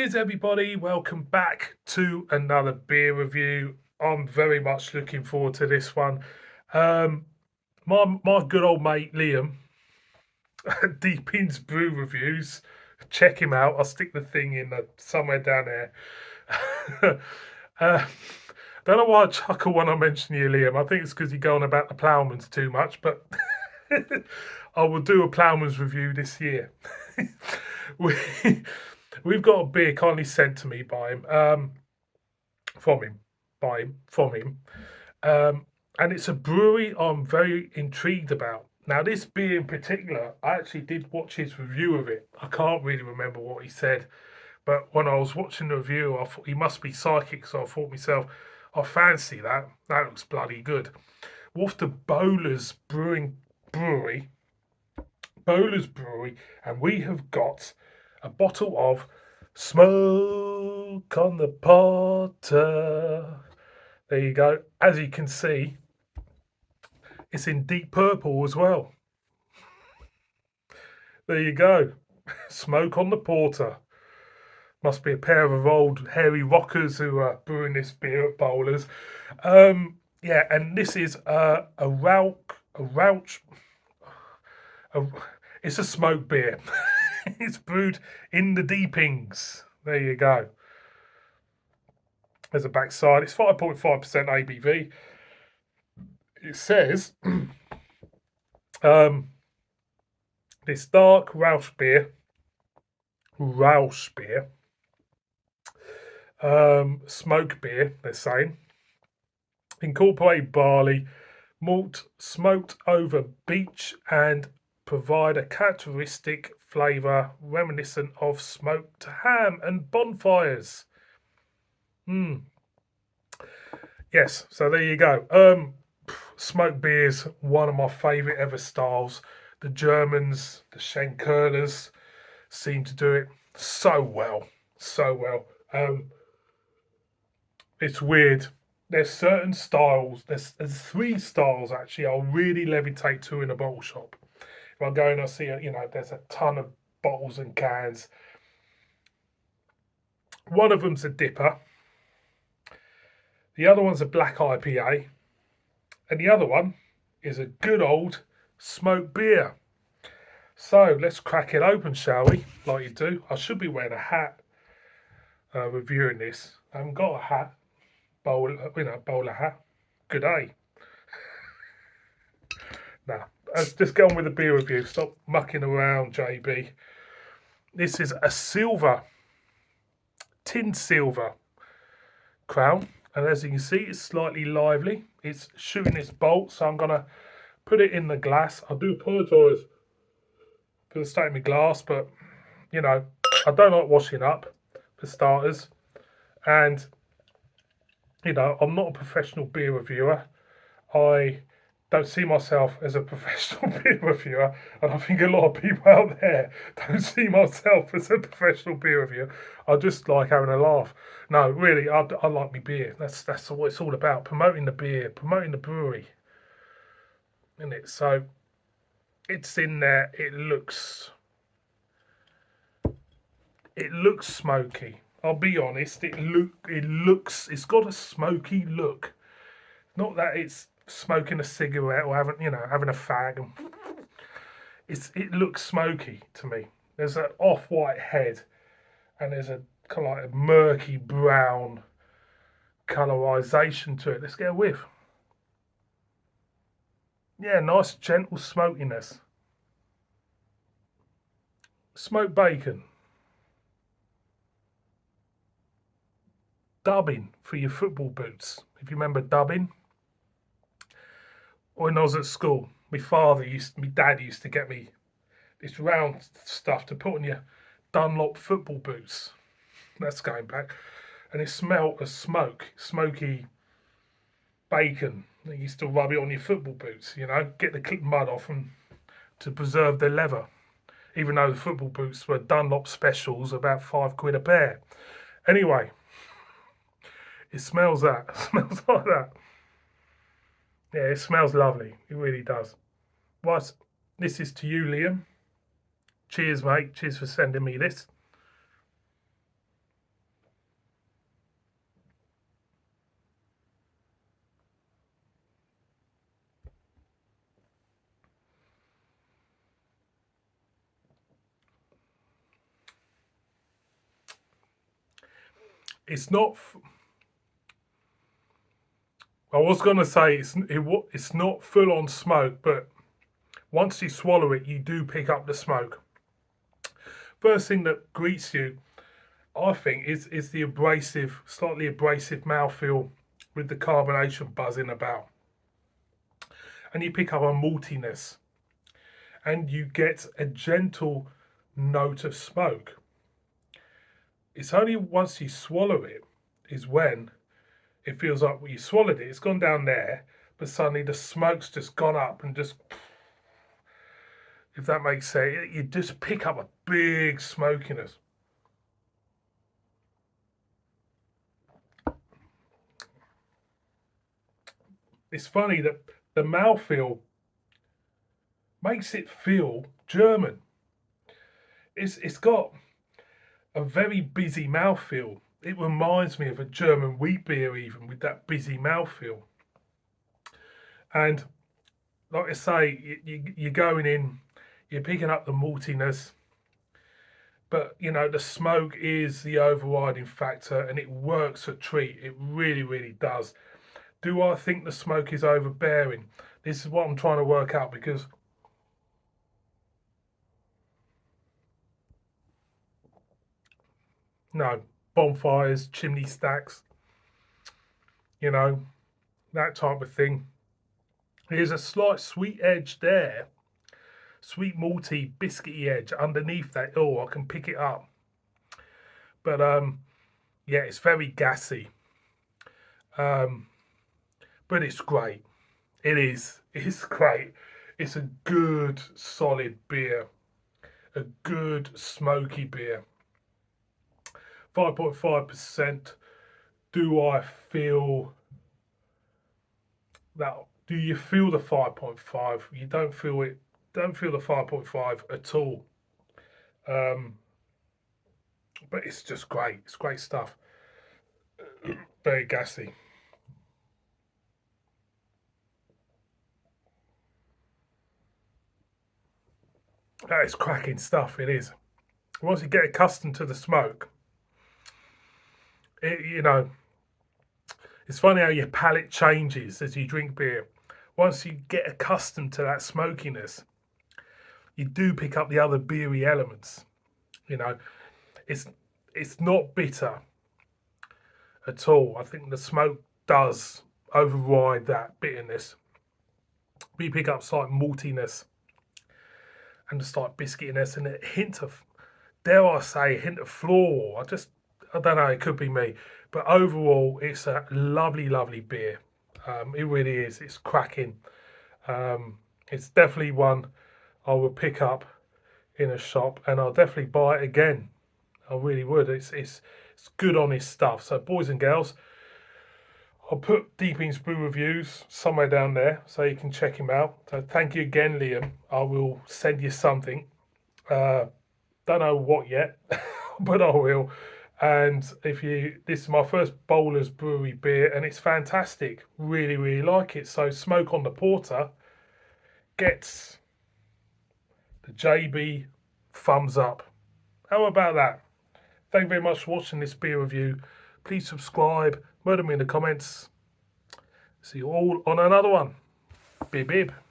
Cheers, everybody. Welcome back to another beer review. I'm very much looking forward to this one. My good old mate Liam, Deepin's Brew Reviews. Check him out. I'll stick the thing in somewhere down there. Don't know why I chuckle when I mention you, Liam. I think it's because you go on about the Ploughmans too much, but I will do a Ploughman's review this year. we, we've got a beer kindly sent to me by him, from him. And it's a brewery I'm very intrigued about. Now, this beer in particular, I actually did watch his review of it. I can't really remember what he said, but when I was watching the review, I thought he must be psychic, so I thought to myself, I fancy that. That looks bloody good. Wolf the Brewery, Bowler's Brewery, and we have got a bottle of Smoke on the Potter. There you go. As you can see, it's in deep purple as well. There you go. Smoke on the Porter. Must be a pair of old hairy rockers who are brewing this beer at Bowler's. Yeah, and this is a it's a smoke beer. It's brewed in the deepings. There you go. There's a backside. It's 5.5% ABV. It says this dark Rausch beer, smoke beer, they're saying, incorporate barley, malt, smoked over beech, and provide a characteristic flavour reminiscent of smoked ham and bonfires. Yes, so there you go. Smoked beer's one of my favourite ever styles. The Germans, the Schenkerlers, seem to do it so well. It's weird. There's certain styles. There's three styles actually. I'll really levitate to in a bottle shop. If I go and I see, there's a ton of bottles and cans. One of them's a dipper. The other one's a black IPA. And the other one is a good old smoked beer. So let's crack it open, shall we? Like you do. I should be wearing a hat reviewing this. I haven't got a hat. Bowler hat. Good day. Now, let's just go on with the beer review. Stop mucking around, JB. This is a tin silver crown. And as you can see, it's slightly lively. It's shooting its bolt, so I'm going to put it in the glass. I do apologise for the state of my glass, but, I don't like washing up, for starters. And, I'm not a professional beer reviewer. I don't see myself as a professional beer reviewer, and I think a lot of people out there don't see myself as a professional beer reviewer. I just like having a laugh. No, really, I like my beer. That's what it's all about. Promoting the beer, promoting the brewery, isn't it? So it's in there. It looks smoky. I'll be honest. It's got a smoky look. Not that it's smoking a cigarette or having a fag. It looks smoky to me. There's an off-white head, and there's a kind of like a murky brown colorization to it. Let's get a whiff. Yeah, nice gentle smokiness. Smoked bacon. Dubbing for your football boots. If you remember dubbing. When I was at school, my dad used to get me this round stuff to put on your Dunlop football boots. That's going back. And it smelled of smoky bacon. They used to rub it on your football boots, get the mud off them to preserve their leather. Even though the football boots were Dunlop specials, about £5 a pair. Anyway, it smells that. It smells like that. Yeah, it smells lovely. It really does. Right, this is to you, Liam. Cheers, mate. Cheers for sending me this. It's not. I was going to say it's not full on smoke, but once you swallow it, you do pick up the smoke. First thing that greets you, I think, is the abrasive, slightly abrasive mouthfeel with the carbonation buzzing about. And you pick up a maltiness. And you get a gentle note of smoke. It's only once you swallow it is when it feels like you swallowed it. It's gone down there, but suddenly the smoke's just gone up and just, if that makes sense, you just pick up a big smokiness. It's funny that the mouthfeel makes it feel German. It's got a very busy mouthfeel. It reminds me of a German wheat beer, even with that busy mouthfeel. And like I say, you're going in, you're picking up the maltiness, but you know the smoke is the overriding factor, and it works a treat. It really, really does. Do I think the smoke is overbearing? This is what I'm trying to work out because no, bonfires, chimney stacks, you know, that type of thing. There's a slight sweet edge there, sweet malty, biscuity edge underneath that. Oh, I can pick it up. But yeah, it's very gassy. Um, but it's great. It is. It's great. It's a good, solid beer. A good, smoky beer. 5.5%. Do I feel that? Do you feel the 5.5? You don't feel it. Don't feel the 5.5 at all. Um, but it's just great. It's great stuff. Very gassy. That is cracking stuff. It is. Once you get accustomed to the smoke, you know, it's funny how your palate changes as you drink beer. Once you get accustomed to that smokiness, you do pick up the other beery elements. You know, it's it's not bitter at all. I think the smoke does override that bitterness. But you pick up slight maltiness and a slight biscuitiness and a hint of, dare I say, a hint of floral. I don't know, it could be me. But overall, it's a lovely, lovely beer. It really is. It's cracking. It's definitely one I would pick up in a shop, and I'll definitely buy it again. I really would. It's good, honest stuff. So, boys and girls, I'll put Deeping's Brew Reviews somewhere down there so you can check him out. So, thank you again, Liam. I will send you something. Don't know what yet, but I will. And this is my first Bowler's Brewery beer, and it's fantastic. Really, really like it. So, Smoke on the Porter gets the JB thumbs up. How about that? Thank you very much for watching this beer review. Please subscribe, murder me in the comments. See you all on another one. Bib bib.